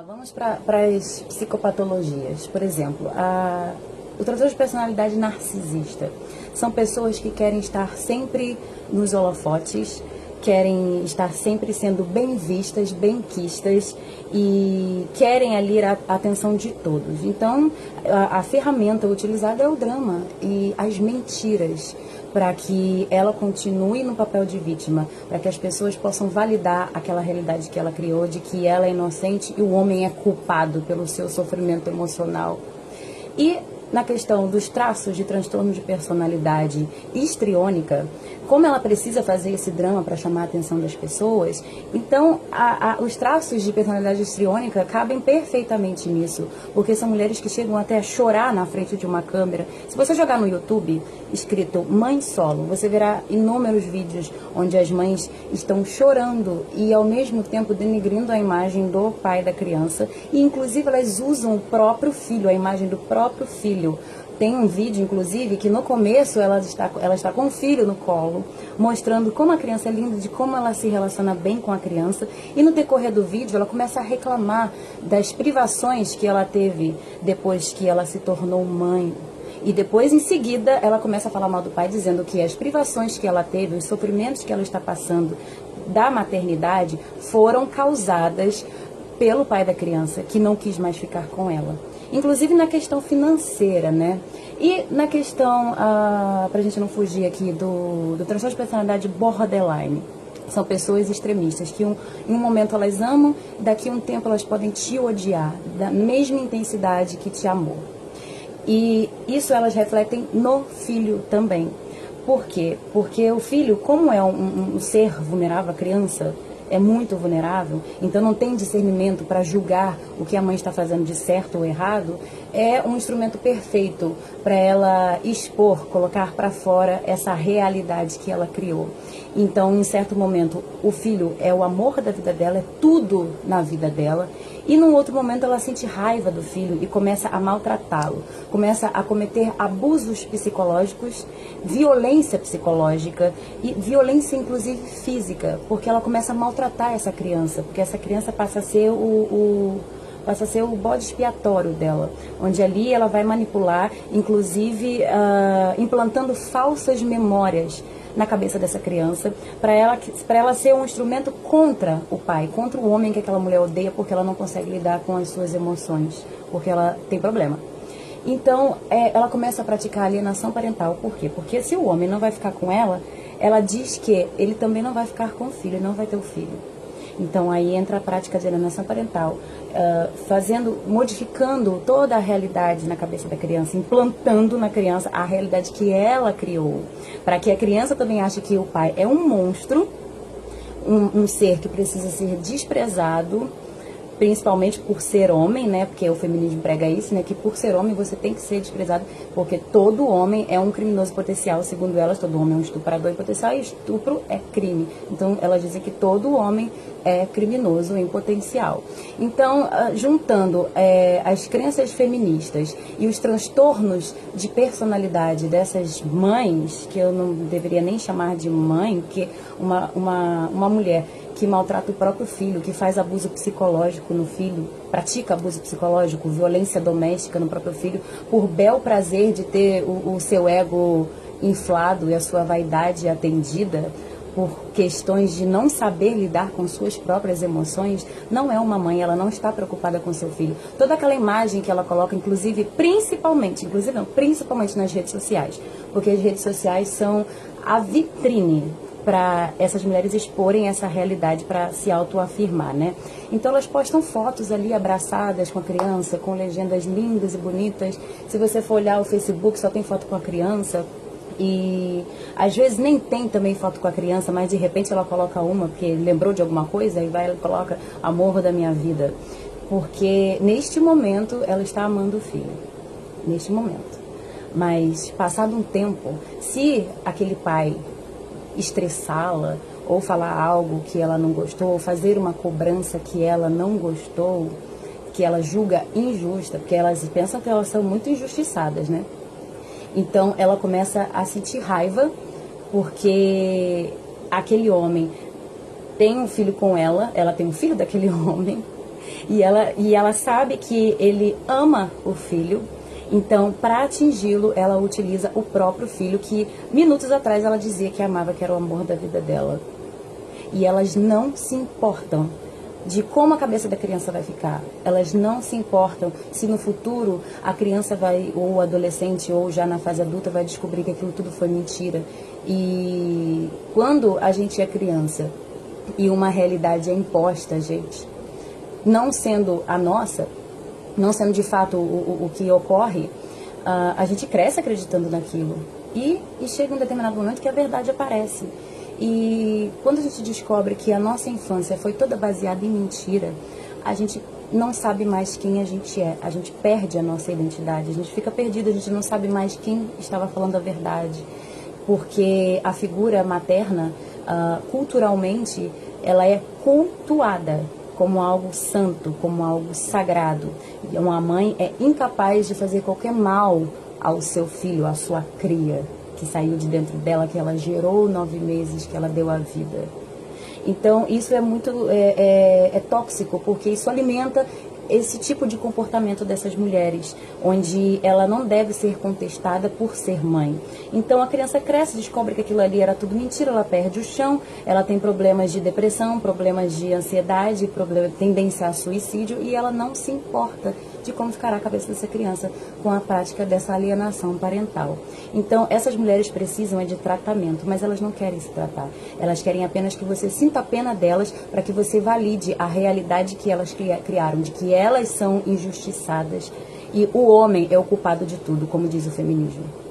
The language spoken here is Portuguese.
Vamos para as psicopatologias. Por exemplo, o transtorno de personalidade narcisista. São pessoas que querem estar sempre nos holofotes, querem estar sempre sendo bem vistas, bem quistas e querem ali a atenção de todos. Então, a ferramenta utilizada é o drama e as mentiras, para que ela continue no papel de vítima, para que as pessoas possam validar aquela realidade que ela criou, de que ela é inocente e o homem é culpado pelo seu sofrimento emocional. E na questão dos traços de transtorno de personalidade histriônica, como ela precisa fazer esse drama para chamar a atenção das pessoas, então os traços de personalidade histriônica cabem perfeitamente nisso, porque são mulheres que chegam até a chorar na frente de uma câmera. Se você jogar no YouTube, escrito mãe solo, você verá inúmeros vídeos onde as mães estão chorando e ao mesmo tempo denigrindo a imagem do pai da criança, e inclusive elas usam o próprio filho, a imagem do próprio filho. Tem um vídeo, inclusive, que no começo ela está com o filho no colo, mostrando como a criança é linda, de como ela se relaciona bem com a criança. E no decorrer do vídeo, ela começa a reclamar das privações que ela teve depois que ela se tornou mãe. E depois, em seguida, ela começa a falar mal do pai, dizendo que as privações que ela teve, os sofrimentos que ela está passando da maternidade, foram causadas pelo pai da criança, que não quis mais ficar com ela. Inclusive na questão financeira, né? E na questão, para a gente não fugir aqui do transtorno de personalidade borderline. São pessoas extremistas que em um momento elas amam, daqui a um tempo elas podem te odiar, da mesma intensidade que te amou. E isso elas refletem no filho também. Por quê? Porque o filho, como é um ser vulnerável, a criança é muito vulnerável, então não tem discernimento para julgar o que a mãe está fazendo de certo ou errado, é um instrumento perfeito para ela expor, colocar para fora essa realidade que ela criou. Então, em certo momento, o filho é o amor da vida dela, é tudo na vida dela, e num outro momento ela sente raiva do filho e começa a maltratá-lo, começa a cometer abusos psicológicos, violência psicológica e violência inclusive física, porque ela começa a maltratar essa criança, porque essa criança passa a ser o bode expiatório dela, onde ali ela vai manipular, inclusive implantando falsas memórias na cabeça dessa criança, para ela ser um instrumento contra o pai, contra o homem que aquela mulher odeia, porque ela não consegue lidar com as suas emoções, porque ela tem problema. Então, ela começa a praticar alienação parental. Por quê? Porque se o homem não vai ficar com ela, ela diz que ele também não vai ficar com o filho, ele não vai ter o filho. Então aí entra a prática de alienação parental, modificando toda a realidade na cabeça da criança, implantando na criança a realidade que ela criou, para que a criança também ache que o pai é um monstro, um ser que precisa ser desprezado, principalmente por ser homem, né? Porque o feminismo prega isso, né? Que por ser homem você tem que ser desprezado, porque todo homem é um criminoso potencial, segundo elas, todo homem é um estuprador em potencial e estupro é crime. Então elas dizem que todo homem é criminoso em potencial. Então, juntando as crenças feministas e os transtornos de personalidade dessas mães, que eu não deveria nem chamar de mãe, porque uma mulher que maltrata o próprio filho, que faz abuso psicológico no filho, pratica abuso psicológico, violência doméstica no próprio filho, por bel prazer de ter o seu ego inflado e a sua vaidade atendida, por questões de não saber lidar com suas próprias emoções, não é uma mãe, ela não está preocupada com seu filho. Toda aquela imagem que ela coloca, principalmente nas redes sociais, porque as redes sociais são a vitrine para essas mulheres exporem essa realidade, para se autoafirmar, né? Então elas postam fotos ali abraçadas com a criança, com legendas lindas e bonitas. Se você for olhar o Facebook, só tem foto com a criança. E às vezes nem tem também foto com a criança, mas de repente ela coloca uma, porque lembrou de alguma coisa, e ela coloca amor da minha vida. Porque neste momento ela está amando o filho. Neste momento. Mas passado um tempo, se aquele pai estressá-la, ou falar algo que ela não gostou, ou fazer uma cobrança que ela não gostou, que ela julga injusta, porque elas pensam que elas são muito injustiçadas, né? Então ela começa a sentir raiva, porque aquele homem tem um filho com ela tem um filho daquele homem, E ela sabe que ele ama o filho, então, para atingi-lo, ela utiliza o próprio filho, que minutos atrás ela dizia que amava, que era o amor da vida dela. E elas não se importam de como a cabeça da criança vai ficar. Elas não se importam se no futuro a criança vai, ou o adolescente, ou já na fase adulta, vai descobrir que aquilo tudo foi mentira. E quando a gente é criança e uma realidade é imposta, gente, não sendo a nossa, não sendo de fato o que ocorre, a gente cresce acreditando naquilo. E chega um determinado momento que a verdade aparece. E quando a gente descobre que a nossa infância foi toda baseada em mentira, a gente não sabe mais quem a gente é. A gente perde a nossa identidade, a gente fica perdido, a gente não sabe mais quem estava falando a verdade. Porque a figura materna, culturalmente, ela é cultuada como algo santo, como algo sagrado. Uma mãe é incapaz de fazer qualquer mal ao seu filho, à sua cria, que saiu de dentro dela, que ela gerou 9 meses, que ela deu a vida. Então, isso é muito tóxico, porque isso alimenta esse tipo de comportamento dessas mulheres, onde ela não deve ser contestada por ser mãe. Então a criança cresce, descobre que aquilo ali era tudo mentira, ela perde o chão, ela tem problemas de depressão, problemas de ansiedade, tendência a suicídio, e ela não se importa de como ficará a cabeça dessa criança com a prática dessa alienação parental. Então, essas mulheres precisam de tratamento, mas elas não querem se tratar. Elas querem apenas que você sinta a pena delas, para que você valide a realidade que elas criaram, de que elas são injustiçadas e o homem é o culpado de tudo, como diz o feminismo.